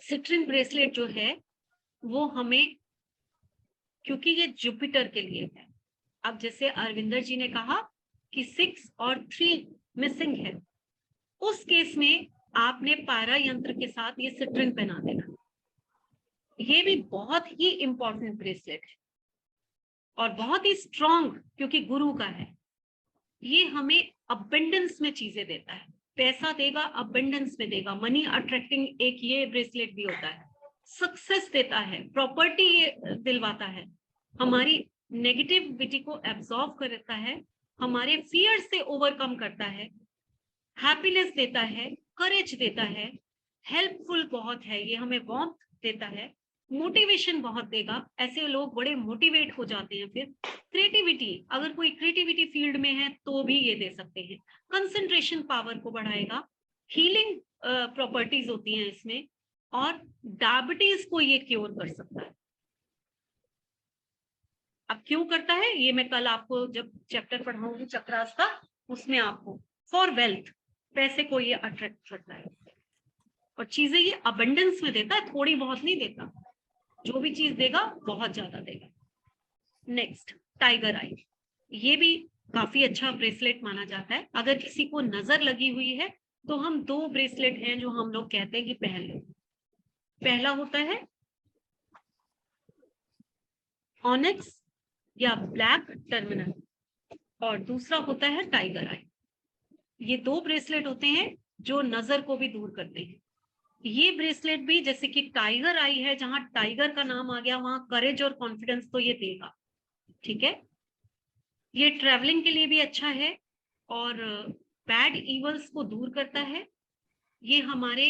Citrine bracelet जो है वो हमें, क्योंकि ये जुपिटर के लिए है, अब जैसे अरविंदर जी ने कहा कि 6 और 3 मिसिंग है, उस केस में आपने पारा यंत्र के साथ ये सिट्रिन पहना देना। ये भी बहुत ही इंपॉर्टेंट ब्रेसलेट है और बहुत ही स्ट्रॉन्ग, क्योंकि गुरु का है। ये हमें अबंडेंस में चीजें देता है, पैसा देगा, अबंडेंस में देगा, मनी अट्रैक्टिंग एक ये ब्रेसलेट भी होता है। सक्सेस देता है, प्रॉपर्टी दिलवाता है, हमारी नेगेटिविटी को एब्जॉर्ब करता है, हमारे फियर से ओवरकम करता है, हैप्पीनेस देता है, करेज देता है, हेल्पफुल बहुत है, ये हमें वार्मथ देता है, मोटिवेशन बहुत देगा, ऐसे लोग बड़े मोटिवेट हो जाते हैं। फिर क्रिएटिविटी, अगर कोई क्रिएटिविटी फील्ड में है तो भी ये दे सकते हैं। कंसंट्रेशन पावर को बढ़ाएगा, हीलिंग प्रॉपर्टीज होती हैं इसमें, और डायबिटीज को ये क्योर कर सकता है। अब क्यों करता है ये मैं कल आपको जब चैप्टर पढ़ाऊंगी चक्रास का, उसमें आपको, फॉर वेल्थ, पैसे को ये अट्रैक्ट करता है और चीजें ये अबंडेंस में देता है, थोड़ी बहुत नहीं देता, जो भी चीज देगा बहुत ज्यादा देगा। नेक्स्ट, टाइगर आई, ये भी काफी अच्छा ब्रेसलेट माना जाता है। अगर किसी को नजर लगी हुई है तो हम 2 ब्रेसलेट हैं जो हम लोग कहते हैं कि पहन लो। पहला होता है ऑनिक्स या ब्लैक टर्मिनल और दूसरा होता है टाइगर आई। ये 2 ब्रेसलेट होते हैं जो नजर को भी दूर करते हैं। ये ब्रेसलेट भी जैसे कि टाइगर आई है, जहां टाइगर का नाम आ गया वहां करेज और कॉन्फिडेंस तो ये देगा, ठीक है। ये ट्रैवलिंग के लिए भी अच्छा है और बैड इवल्स को दूर करता है। ये हमारे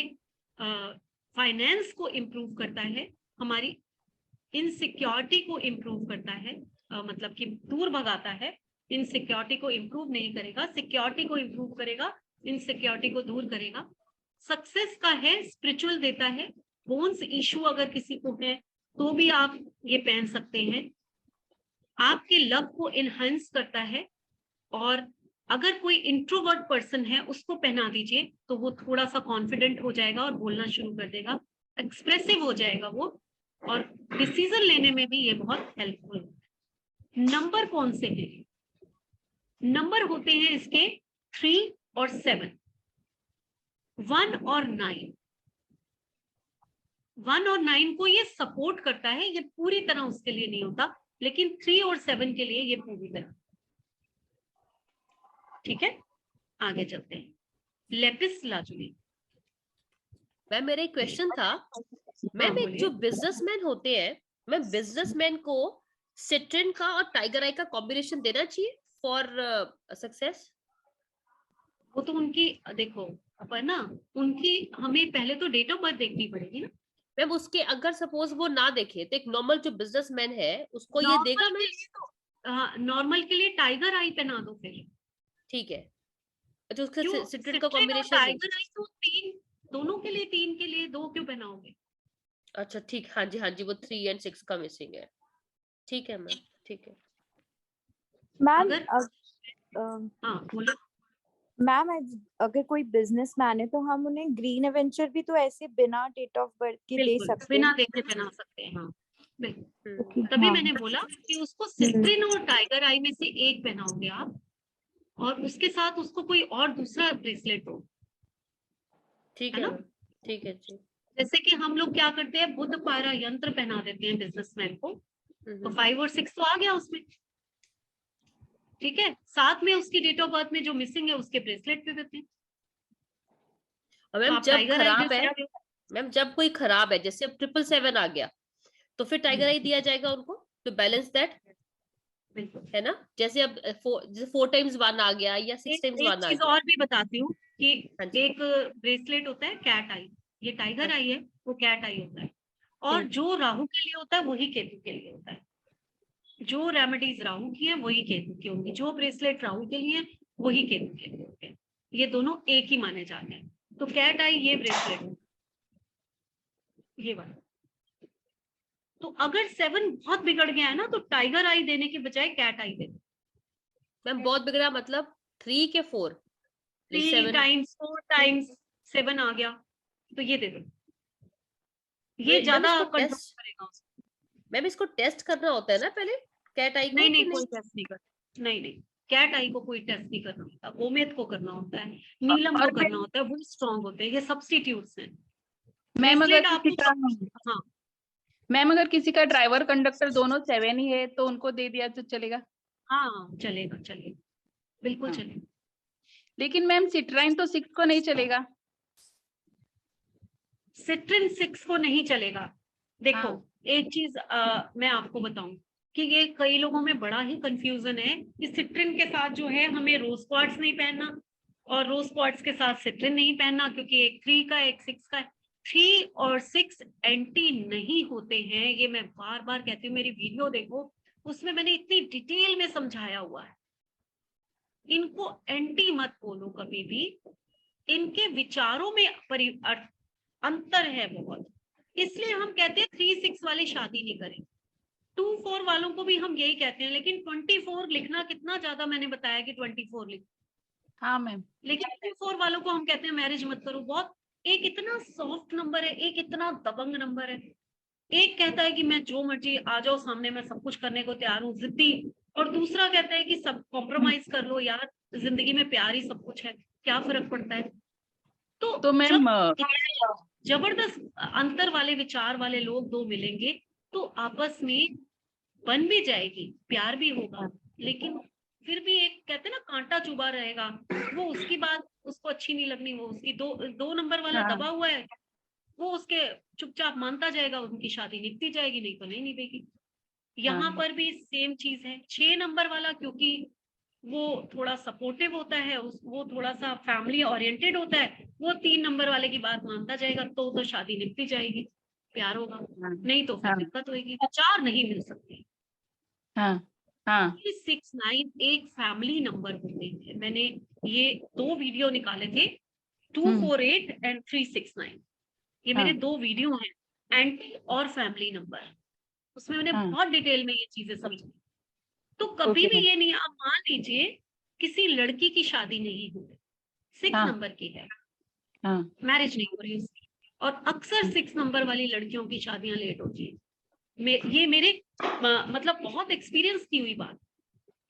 फाइनेंस को इम्प्रूव करता है, हमारी इनसिक्योरिटी को इम्प्रूव करता है, मतलब कि दूर भगाता है। इनसिक्योरिटी को इम्प्रूव नहीं करेगा, सिक्योरिटी को इम्प्रूव करेगा, इनसिक्योरिटी को दूर करेगा। सक्सेस का है, स्पिरिचुअल देता है। बोन्स इशू अगर किसी को है तो भी आप ये पहन सकते हैं। आपके लक को इनहेंस करता है, और अगर कोई इंट्रोवर्ट पर्सन है उसको पहना दीजिए तो वो थोड़ा सा कॉन्फिडेंट हो जाएगा और बोलना शुरू कर देगा, एक्सप्रेसिव हो जाएगा वो, और डिसीजन लेने में भी ये बहुत हेल्पफुल है। नंबर कौन से हैं? नंबर होते हैं इसके 3 और 7, 1 और 9। 1 और 9 को ये सपोर्ट करता है, ये पूरी तरह उसके लिए नहीं होता, लेकिन 3 और 7 के लिए ये पूरी तरह। ठीक है, आगे चलते हैं। Lapis lazuli. मैम मेरा एक क्वेश्चन था, मैम एक जो बिजनेसमैन होते हैं, मैम बिजनेसमैन को सिट्रिन का और टाइगर आई का कॉम्बिनेशन देना चाहिए फॉर सक्सेस? वो तो उनकी, देखो अपन ना, उनकी हमें पहले तो डेट ऑफ बर्थ देखनी पड़ेगी ना मैम। उसके अगर सपोज वो ना देखे तो एक नॉर्मल जो बिजनेसमैन है उसको ये देगा मैम? नॉर्मल के लिए टाइगर आई पहना दो फिर। ठीक है, अच्छा उसका क्यों सिट्रिन का सिट्रिन और कॉम्बिनेशन नहीं? टाइगर आई तो 3, दोनों के लिए 3 के लिए 2 क्यों पहनाओगे? अच्छा ठीक, हाँ जी हाँ जी, वो 3 और 6 का मिसिंग है। ठीक है मैम, ठीक है मैम। अगर हाँ बोलो। मैम अगर कोई बिजनेसमैन है तो हम उन्हें ग्रीन एवेंचर भी तो ऐसे बिना डेट ऑफ बर्थ के दे बिल्कुल सकते बिना हैं। देखे पहना सकते हैं, हाँ बिल्कुल। Okay, तभी हाँ। मैंने बोला कि उसको सिट्रिन और टाइगर आई में से एक पहनाओगे आप, और उसके साथ उसको कोई और दूसरा ब्रेसलेट हो, ठीक है है ना। मैम, ठीक है जी। जैसे कि हम लोग क्या करते हैं, बुध पारा यंत्र पहना देते हैं बिजनेसमैन को, तो 5 और 6 तो आ गया उसमें, ठीक है। साथ में उसकी डेट ऑफ बर्थ में जो मिसिंग है उसके ब्रेसलेट दे देते हैं। और तो मैम आप जब टाइगर आई खराब दे है, सकते हो। मैम जब कोई खराब है, जैसे अब 777 आ गया तो फिर टाइगर आई दिया जाएगा उनको टू बैलेंस दैट, बिल्कुल। है ना। जैसे अब जैसे 4 टाइम्स 1 आ गया या 6 टाइम्स एक 1 आ चीज गया। और भी बताती हूँ कि हाँ जी, एक ब्रेसलेट होता है कैट आई, ये टाइगर हाँ आई है, वो कैट आई होता है। और जी। जो राहु के लिए होता है वही केतु के लिए होता है। जो रेमेडीज राहु की है वही केतु की होंगी, जो ब्रेसलेट राहु के लिए है वही केतु के लिए होते हैं। ये दोनों एक ही माने जाते हैं। तो कैट आई ये ब्रेसलेट, ये वाला। तो अगर 7 बहुत बिगड़ गया है ना तो टाइगर आई देने के बजाय कैट आई दे दो। मैम बहुत बिगड़ा मतलब 3 के 4? 3 7? टाइम्स 4 टाइम्स 7 आ गया तो ये दे दो। ये ज्यादा कंट्रोल टेस्ट करेगा उसको। मैम इसको टेस्ट करना होता है ना पहले कैट आई को? नहीं कि नहीं, कोई टेस्ट नहीं करना, नहीं नहीं, कैट आई को कोई टेस्ट नहीं करना होता, ओमेद को करना होता है, नीलम और को करना होता है, वो स्ट्रॉन्ग होते हैं, ये सब्स्टिट्यूट्स हैं। मैम अगर ब्रेसलेट किसी आपको का हाँ मैम अगर किसी का ड्राइवर कंडक्टर दोनों 7 ही है तो उनको दे दिया तो चलेगा? हाँ चलेगा चलेगा, बिल्कुल हाँ। चलेगा। लेकिन मैम सिट्राइन तो 6 को नहीं चलेगा। सिट्रिन 6 को नहीं चलेगा। देखो हाँ। एक चीज मैं आपको बताऊं कि ये कई लोगों में बड़ा ही कंफ्यूजन है कि सिट्रिन के साथ जो है हमें रोज क्वार्ट्स नहीं पहनना और रोज क्वार्ट्स के साथ सिट्रिन नहीं पहनना, क्योंकि एक 3 का एक 6 का है। 3 और 6 एंटी नहीं होते हैं, ये मैं बार बार कहती हूँ, मेरी वीडियो देखो, उसमें मैंने इतनी डिटेल में समझाया हुआ है। इनको एंटी मत बोलो कभी भी, इनके विचारों में अंतर है बहुत, इसलिए हम कहते हैं 3-6 वाले शादी नहीं करें। 2-4 वालों को भी हम यही कहते हैं, लेकिन 24 लिखना कितना ज्यादा मैंने बताया कि 24 लिख, हाँ मैम। लेकिन 2-4 वालों को हम कहते हैं मैरिज मत करो। बहुत एक इतना सॉफ्ट नंबर है, एक इतना दबंग नंबर है। एक कहता है कि मैं जो मर्जी आ जाओ सामने, मैं सब कुछ करने को तैयार हूँ, जिद्दी, और दूसरा कहता है कि सब कॉम्प्रोमाइज कर लो यार, जिंदगी में प्यार ही सब कुछ है, क्या फर्क पड़ता है। तो मैम जबरदस्त अंतर वाले विचार वाले लोग दो मिलेंगे तो आपस में बन भी जाएगी, प्यार भी होगा, लेकिन फिर भी एक कहते हैं ना कांटा चुभा रहेगा, वो उसकी बात उसको अच्छी नहीं लगनी, वो उसकी दो नंबर वाला हाँ। दबा हुआ है, वो उसके चुपचाप मानता जाएगा, उनकी शादी निभती जाएगी, नहीं तो नहीं निभेगी। यहाँ हाँ। पर भी सेम चीज है। 6 नंबर वाला क्योंकि वो थोड़ा सपोर्टिव होता है, वो थोड़ा सा फैमिली ओरिएंटेड होता है, वो 3 नंबर वाले की बात मानता जाएगा, तो शादी निपटी जाएगी, प्यार होगा, हाँ। नहीं तो फिर हाँ। दिक्कत होगी, 4 नहीं मिल सकते। हाँ। हाँ। 369 एक फैमिली नंबर होते हैं, मैंने ये 2 वीडियो निकाले थे, 248 एंड 369, ये मेरे हाँ। 2 वीडियो हैं, एंटी और फैमिली नंबर, उसमें मैंने हाँ। बहुत डिटेल में ये चीजें समझी। तो कभी ओके भी मैम। ये नहीं, आप मान लीजिए किसी लड़की की शादी नहीं हुई, 6 हाँ। नंबर की है, हाँ। मैरिज नहीं हो रही उसकी, और अक्सर 6 नंबर वाली लड़कियों की शादियां लेट होती है। ये मेरे मतलब बहुत एक्सपीरियंस की हुई बात।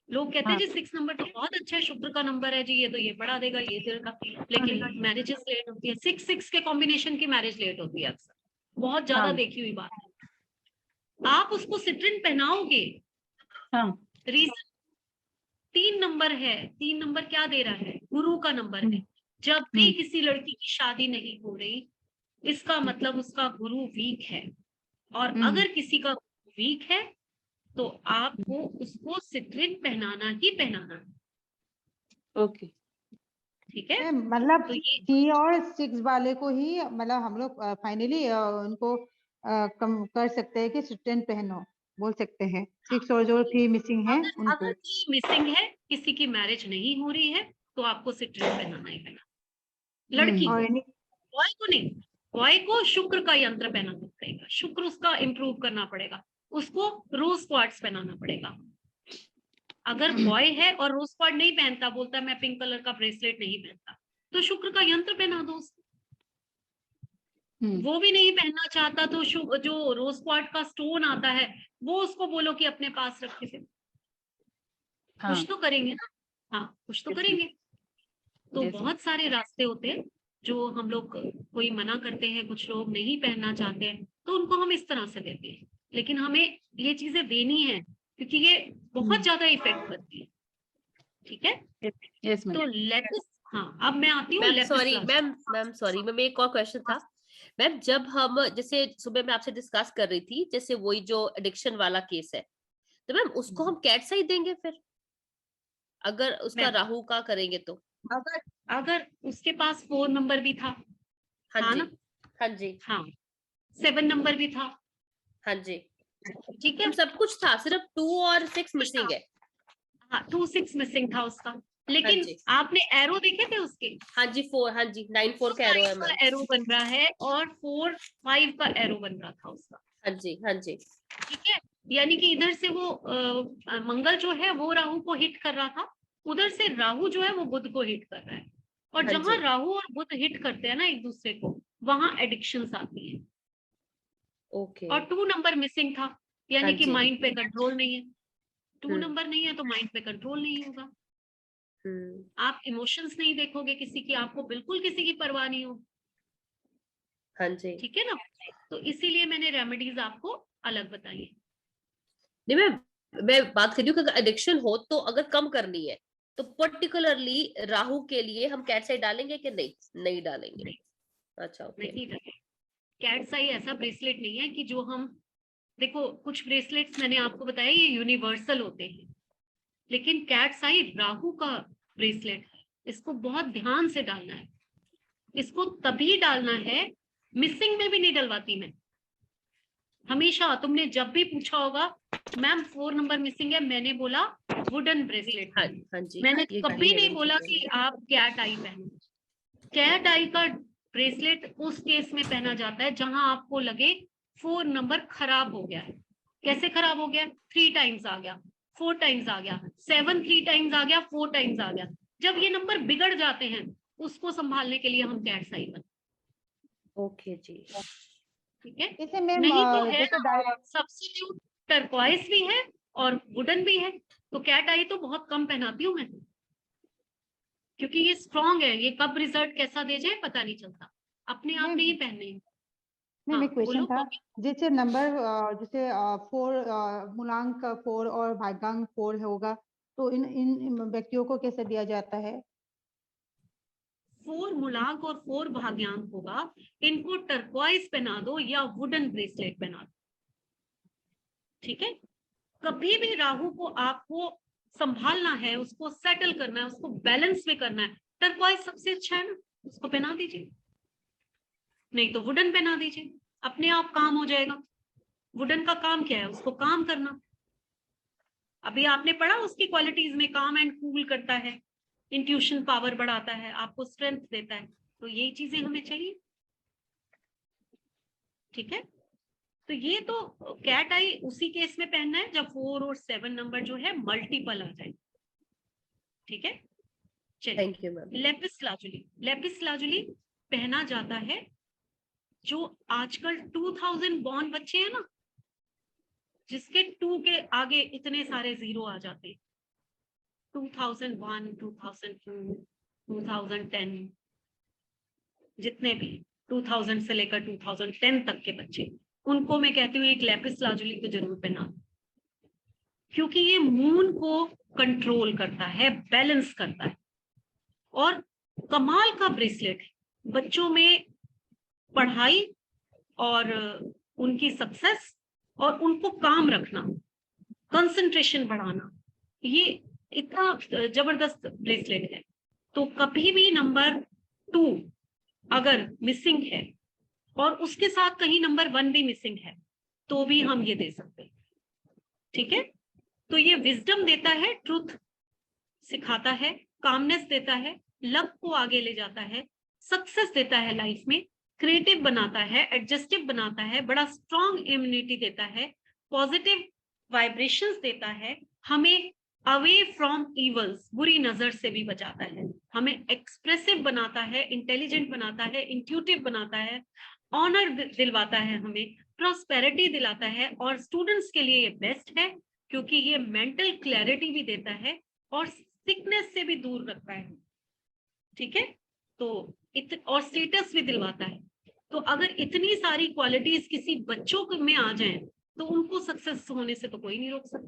लोग कहते हैं हाँ। जी 6 नंबर तो बहुत अच्छा है, शुक्र का नंबर है जी, ये तो ये बढ़ा देगा, ये देगा, लेकिन मैरिजेस लेट होती है, 6-6 के कॉम्बिनेशन की मैरिज लेट होती है अक्सर, बहुत ज्यादा हाँ। देखी हुई बात है। आप उसको सिट्रिन पहनाओगे, हाँ। रीजन 3 नंबर है, 3 नंबर क्या दे रहा है, गुरु का नंबर है। जब भी किसी लड़की की शादी नहीं हो रही, इसका मतलब उसका गुरु वीक है, और अगर किसी का वीक है तो आपको उसको सिट्रिन पहनाना ही पहनाना है। ओके। ठीक है, मतलब तो ये 3 और 6 वाले को ही मतलब हम लोग फाइनली उनको कम कर सकते हैं कि सिट्रिन पहनो, बोल सकते हैं। 6 और जो 3 मिसिंग है उनको। अगर मिसिंग है, किसी की मैरिज नहीं हो रही है, तो आपको सिट्रिन पहनाना ही पहनाना, लड़की और को, बॉय को नहीं। बॉय को शुक्र का यंत्र पहनाना पड़ेगा, शुक्र उसका इम्प्रूव करना पड़ेगा, उसको रोज क्वार्ट्स पहनाना पड़ेगा। अगर बॉय है और रोज क्वार्ट नहीं पहनता, बोलता है मैं पिंक कलर का ब्रेसलेट नहीं पहनता, तो शुक्र का यंत्र पहना दो उसको। वो भी नहीं पहनना चाहता तो जो रोज क्वार्ट का स्टोन आता है, वो उसको बोलो कि अपने पास रखे थे। हाँ। कुछ तो करेंगे ना, हाँ कुछ तो करेंगे। तो बहुत सारे रास्ते होते हैं जो हम लोग, कोई मना करते हैं, कुछ लोग नहीं पहनना चाहते हैं, तो उनको हम इस तरह से देते हैं, लेकिन हमें ये चीजें देनी है क्योंकि ये बहुत ज्यादा इफेक्ट करती है। ठीक है, यस मैम। तो लेटेस्ट, हाँ अब मैं आती हूँ ma'am sorry ma'am sorry ma'am, एक और क्वेश्चन था मैम। जब हम जैसे सुबह मैं आपसे डिस्कस कर रही थी, जैसे वही जो एडिक्शन वाला केस है, तो मैम उसको हम कैट साइड देंगे फिर, अगर उसका राहु का करेंगे तो? अगर उसके पास 4 नंबर भी था, हाँ हाँ जी, ना, हाँ जी, हाँ 7 नंबर भी था, हाँ जी, ठीक है, सब कुछ था, सिर्फ 2 और 6 मिसिंग है। हाँ 2-6 मिसिंग था उसका, लेकिन जी। आपने एरो देखे थे उसके? हाँ जी 4, हाँ जी 9-4 का एरो है मैम। एरो बन रहा है और 4-5 का एरो बन रहा था उसका। हाँ जी, हाँ जी, ठीक है, यानी कि इधर से वो मंगल जो है वो राहु को हिट कर रहा था, उधर से राहु जो है वो बुध को हिट कर रहा है, और हाँ जहां जी। राहु और बुध हिट करते हैं ना एक दूसरे को, वहां एडिक्शंस आती हैं। ओके। और 2 नंबर मिसिंग था, यानी हाँ कि जी। माइंड पे कंट्रोल नहीं है। 2 हम्म। नंबर नहीं है तो माइंड पे कंट्रोल नहीं होगा। हम्म। आप इमोशंस नहीं देखोगे किसी की, आपको बिल्कुल किसी की परवाह नहीं हो, हाँ जी। ठीक है ना। तो इसीलिए मैंने रेमेडीज आपको अलग बताई है। नहीं, मैं बात कर रही हूँ कि अगर एडिक्शन हो तो अगर कम करनी है तो पर्टिकुलरली राहु के लिए हम कैट साई डालेंगे कि नहीं डालेंगे? नहीं, अच्छा, ओके। नहीं डालें। कैट्स आई ऐसा ब्रेसलेट नहीं है कि जो हम, देखो कुछ ब्रेसलेट्स मैंने आपको बताया ये यूनिवर्सल होते हैं, लेकिन कैट्स आई राहु का ब्रेसलेट है, इसको बहुत ध्यान से डालना है। इसको तभी डालना है, मिसिंग में भी नहीं डलवाती मैं। हमेशा तुमने जब भी पूछा होगा मैम 4 नंबर मिसिंग है, मैंने बोला वुडन ब्रेसलेट हाँ पहनो। हाँ जी, मैंने ये कभी ये नहीं वाली बोला चीज़ है। कि आप कैट आई पहनो। कैट आई का ब्रेसलेट उस केस में पहना जाता है जहां आपको लगे 4 नंबर खराब हो गया है। कैसे खराब हो गया? 3 टाइम्स आ गया, 4 टाइम्स आ गया, 7 3 टाइम्स आ गया, 4 टाइम्स आ गया। जब ये नंबर बिगड़ जाते हैं उसको संभालने के लिए हम कैट साई बनाते हैं, ओके जी। ठीक है। जैसे मैम नहीं तो है जैसे ना, सब्स्टिट्यूट टर्क्वाइज भी है और वुडन भी है, तो कैट आई तो बहुत कम पहनाती हूँ मैं, क्योंकि ये स्ट्रांग है। ये कब रिजल्ट कैसा दे जाए पता नहीं चलता, अपने आप मैम नहीं पहनने हैं। मैम हाँ एक क्वेश्चन बोलो था, कॉपी। जैसे नंबर जैसे 4 मूलांक का 4 और भागांक 4 होगा, तो इन व्यक्तियों को कैसे दिया जाता है? 4 मूलांक और 4 भाग्यांक होगा, इनको टर्क्वाइज पहना दो या वुडन ब्रेसलेट पहना दो, ठीक है। कभी भी राहु को आपको संभालना है, उसको सेटल करना है, उसको बैलेंस में करना है, टर्क्वाइज सबसे अच्छा है ना, उसको पहना दीजिए। नहीं तो वुडन पहना दीजिए, अपने आप काम हो जाएगा। वुडन का काम क्या है? उसको काम करना। अभी आपने पढ़ा उसकी क्वालिटीज में, काम एंड कूल करता है, इंट्यूशन पावर बढ़ाता है, आपको स्ट्रेंथ देता है, तो यही चीजें हमें चाहिए, ठीक है। तो ये तो कैट आई उसी केस में पहनना है जब 4 और 7 नंबर जो है मल्टीपल आ जाए, ठीक है। चलिए, thank you ma'am. Lapis lazuli, lapis lazuli पहना जाता है जो आजकल 2000 बॉर्न बच्चे हैं ना, जिसके 2 के आगे इतने सारे जीरो आ जाते हैं, 2001 2002 2010, जितने भी 2000 से लेकर 2010 तक के बच्चे, उनको मैं कहती हूँ एक लेपिस लाजुली को जरूर पहना, क्योंकि ये मून को कंट्रोल करता है, बैलेंस करता है, और कमाल का ब्रेसलेट है बच्चों में पढ़ाई और उनकी सक्सेस और उनको काम रखना, कंसंट्रेशन बढ़ाना, ये इतना जबरदस्त ब्रेसलेट है। तो कभी भी नंबर 2 अगर मिसिंग है और उसके साथ कहीं नंबर 1 भी मिसिंग है तो भी हम ये दे सकते हैं, ठीक है। तो ये विजडम देता है, ट्रुथ सिखाता है, कामनेस देता है, लक को आगे ले जाता है, सक्सेस देता है लाइफ में, क्रिएटिव बनाता है, एडजस्टिव बनाता है, बड़ा स्ट्रॉन्ग इम्यूनिटी देता है, पॉजिटिव वाइब्रेशंस देता है, हमें अवे फ्रॉम इवल्स, बुरी नजर से भी बचाता है, हमें एक्सप्रेसिव बनाता है, इंटेलिजेंट बनाता है, इंट्यूटिव बनाता है, ऑनर दिलवाता है, हमें प्रॉस्पेरिटी दिलाता है, और स्टूडेंट्स के लिए ये बेस्ट है क्योंकि ये मेंटल क्लैरिटी भी देता है और सिकनेस से भी दूर रखता है, ठीक है। तो और स्टेटस भी दिलवाता है। तो अगर इतनी सारी क्वालिटीज किसी बच्चों में आ जाएं तो उनको सक्सेस होने से तो कोई नहीं रोक सकता।